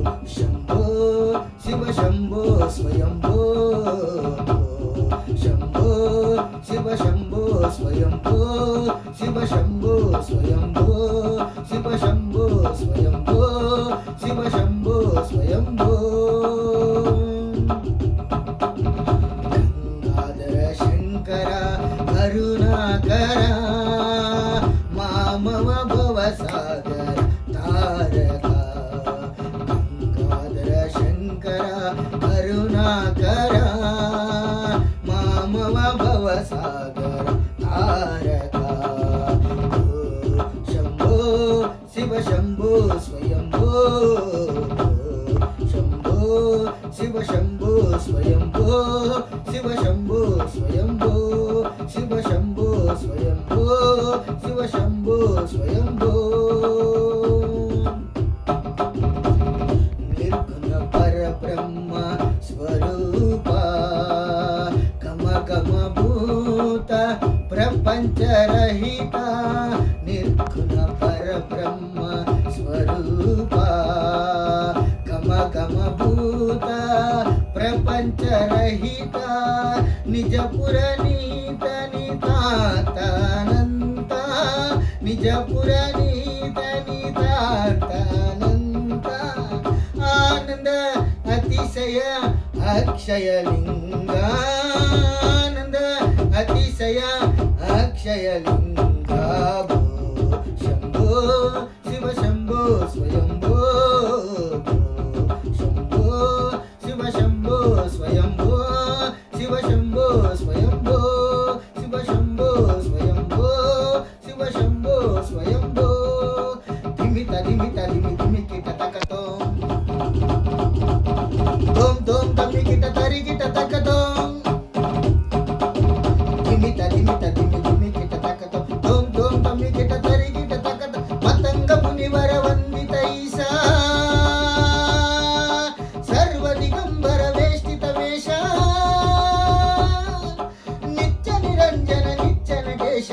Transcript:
शम्भो शिव शम्भो स्वयम्भो शम्भो शिव शम्भो स्वयम्भो शिव शम्भो स्वयम्भो शिव शम्भो स्वयम्भो शिव शम्भो स्वयम्भो गंगाधर शंकर करुणाकर मामव भवसागर तारका गंगाधर शंकर करुणाकर मामव भवसागर तारका शंभो शिव शंभो स्वयंभो शंभो शिव शंभो स्वयंभो शिव शंभो स्वयंभो शिव शंभो स्वयंभो शिव शंभो स्वयंभो निर्गुण परब्रह्म स्वरूप कम कम भूत प्रपंच रहित निर्गुण परब्रह्म स्वरूप कम कम भूत प्रपंच रहित निज पुर नीत नितानंत निज पुर नीत नितानंत आनंद अतिशय अक्षय लिंगानंद अतिशय अक्षय लिंगा शंभो शिव शंभो स्वयंभो शंभो शिव शंभो स्वयंभो शिव शंभो स्वयंभो शिव शंभो स्वयंभो शिव शंभो स्वयंभो धिमित धिमित धिमि धिमि किट तकतो धोम धोम धमि किट तरि kit तकतो धिमित धिमित धिमि धिमि kit तकतो Dhom Dhom धमि kit तरि किट तकतो मतंग मुनिवर वंदित ईशा सर्व दिगंबर वेष्टित वेश नित्य निरंजन नित्य नगेश